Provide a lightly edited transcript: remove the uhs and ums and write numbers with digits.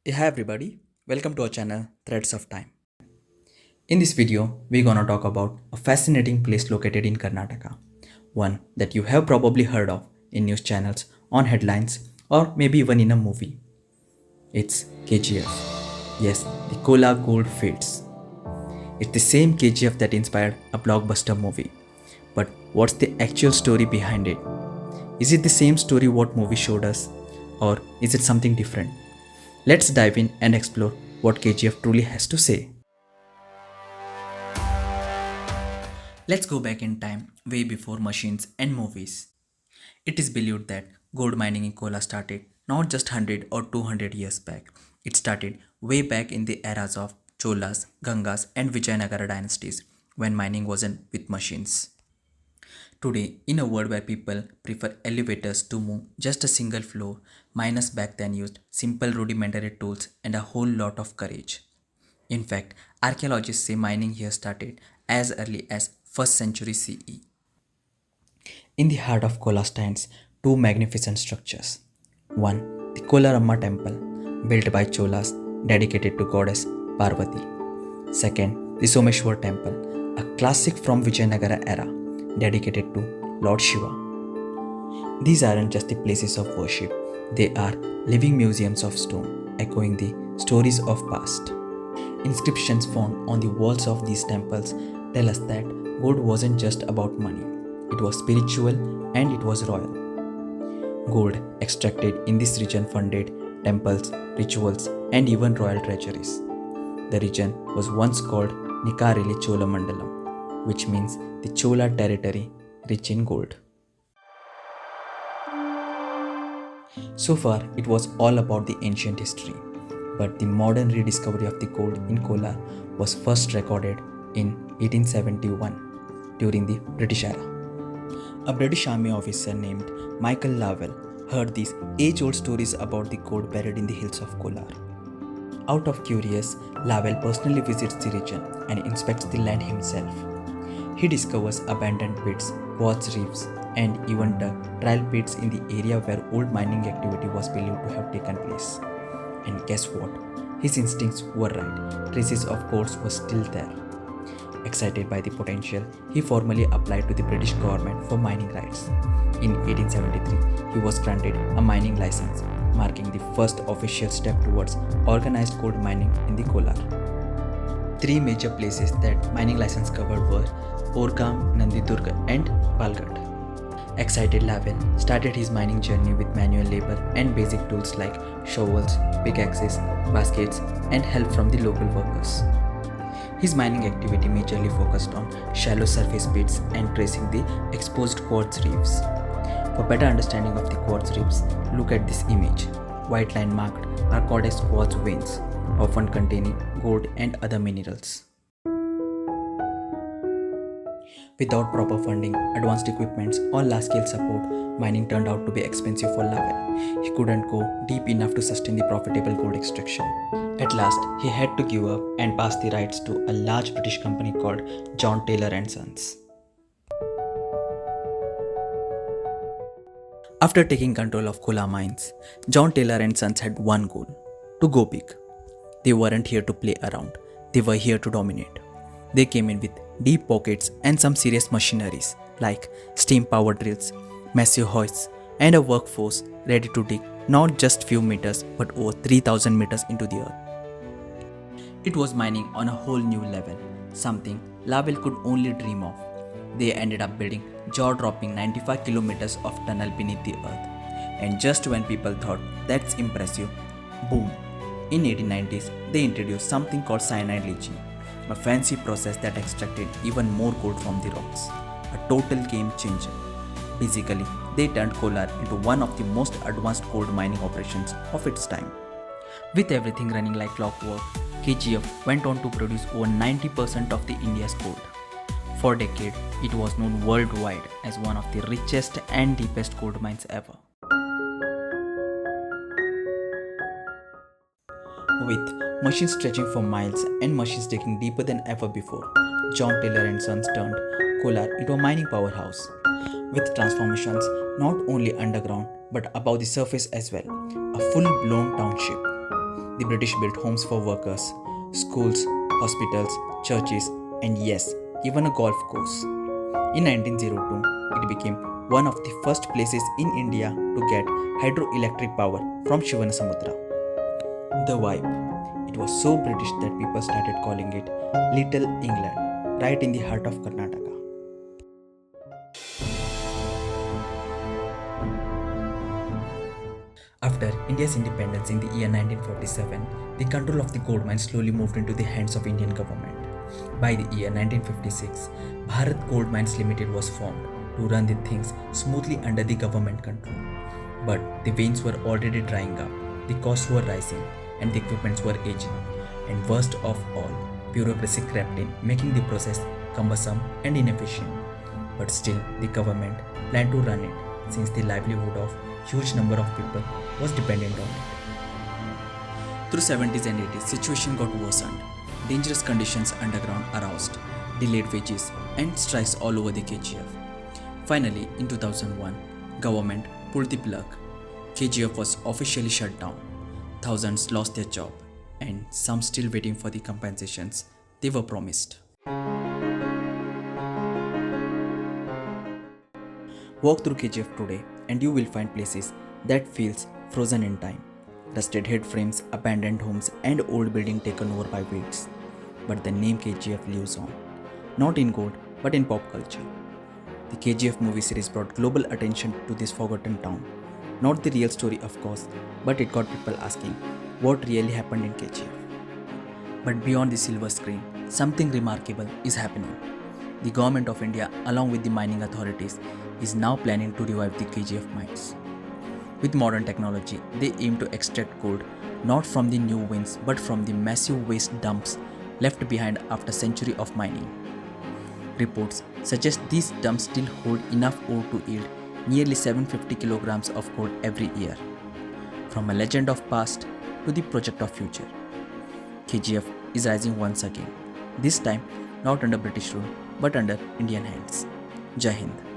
Hi everybody, welcome to our channel Threads of Time. In this video, we're gonna talk about a fascinating place located in Karnataka. One that you have probably heard of in news channels, on headlines, or maybe even in a movie. It's KGF. Yes, the Kolar Gold Fields. It's the same KGF that inspired a blockbuster movie. But what's the actual story behind it? Is it the same story what movie showed us? Or is it something different? Let's dive in and explore what KGF truly has to say. Let's go back in time, way before machines and movies. It is believed that gold mining in Kola started not just 100 or 200 years back. It started way back in the eras of Cholas, Gangas, and Vijayanagar dynasties when mining wasn't with machines. Today, in a world where people prefer elevators to move just a single floor, miners back then used simple rudimentary tools and a whole lot of courage. In fact, archaeologists say mining here started as early as 1st century CE. In the heart of Kola stands two magnificent structures. One, the Kolarama temple, built by Cholas, dedicated to goddess Parvati. Second, the Someshwar temple, a classic from Vijayanagara era, dedicated to Lord Shiva. These aren't just the places of worship, they are living museums of stone, echoing the stories of past. Inscriptions found on the walls of these temples tell us that gold wasn't just about money, it was spiritual and it was royal. Gold extracted in this region funded temples, rituals, and even royal treasuries. The region was once called Nikarili Cholamandalam, which means the Chola territory rich in gold. So far, it was all about the ancient history, but the modern rediscovery of the gold in Kolar was first recorded in 1871 during the British era. A British army officer named Michael Lavelle heard these age-old stories about the gold buried in the hills of Kolar. Out of curiosity, Lavelle personally visits the region and inspects the land himself. He discovers abandoned pits, quartz reefs, and even dug trial pits in the area where old mining activity was believed to have taken place. And guess what? His instincts were right. Traces of gold were still there. Excited by the potential, he formally applied to the British government for mining rights. In 1873, he was granted a mining license, marking the first official step towards organized gold mining in the Kolar. Three major places that mining license covered were Orgam, Nandidurg, and Palghat. Excited Lavelle started his mining journey with manual labor and basic tools like shovels, pickaxes, baskets, and help from the local workers. His mining activity majorly focused on shallow surface pits and tracing the exposed quartz reefs. For better understanding of the quartz reefs, look at this image. White line marked are codex quartz veins, often containing gold and other minerals. Without proper funding, advanced equipments, or large-scale support, mining turned out to be expensive for Lavelle. He couldn't go deep enough to sustain the profitable gold extraction. At last, he had to give up and pass the rights to a large British company called John Taylor and Sons. After taking control of Kola mines, John Taylor and Sons had one goal: to go big. They weren't here to play around, they were here to dominate. They came in with deep pockets and some serious machineries like steam powered drills, massive hoists, and a workforce ready to dig not just few meters but over 3000 meters into the earth. It was mining on a whole new level, something Lavelle could only dream of. They ended up building jaw-dropping 95 kilometers of tunnel beneath the earth. And just when people thought that's impressive, boom! In 1890s, they introduced something called cyanide leaching, a fancy process that extracted even more gold from the rocks. A total game changer. Basically, they turned Kolar into one of the most advanced gold mining operations of its time. With everything running like clockwork, KGF went on to produce over 90% of the India's gold. For decades, it was known worldwide as one of the richest and deepest gold mines ever. With machines stretching for miles and machines digging deeper than ever before, John Taylor and Sons turned Kolar into a mining powerhouse. With transformations not only underground but above the surface as well, a full blown township. The British built homes for workers, schools, hospitals, churches, and yes, even a golf course. In 1902, it became one of the first places in India to get hydroelectric power from Shivanasamudra. The vibe. It was so British that people started calling it Little England, right in the heart of Karnataka. After India's independence in the year 1947, the control of the gold mines slowly moved into the hands of Indian government. By the year 1956, Bharat Gold Mines Limited was formed to run the things smoothly under the government control. But the veins were already drying up, the costs were rising, and the equipments were aging. And worst of all, bureaucracy crept in, making the process cumbersome and inefficient. But still, the government planned to run it since the livelihood of huge number of people was dependent on it. Through 70s and 80s, situation got worsened. Dangerous conditions underground aroused, delayed wages, and strikes all over the KGF. Finally, in 2001, government pulled the plug. KGF was officially shut down. Thousands lost their job, and some still waiting for the compensations they were promised. Walk through KGF today and you will find places that feels frozen in time. Rusted head frames, abandoned homes and old building taken over by weeds. But the name KGF lives on. Not in gold, but in pop culture. The KGF movie series brought global attention to this forgotten town. Not the real story of course, but it got people asking what really happened in KGF. But beyond the silver screen, something remarkable is happening. The government of India, along with the mining authorities, is now planning to revive the KGF mines. With modern technology, they aim to extract gold not from the new veins but from the massive waste dumps left behind after centuries of mining. Reports suggest these dumps still hold enough ore to yield nearly 750 kilograms of gold every year. From a legend of past to the project of future, KGF is rising once again. This time not under British rule but under Indian hands. Jai Hind.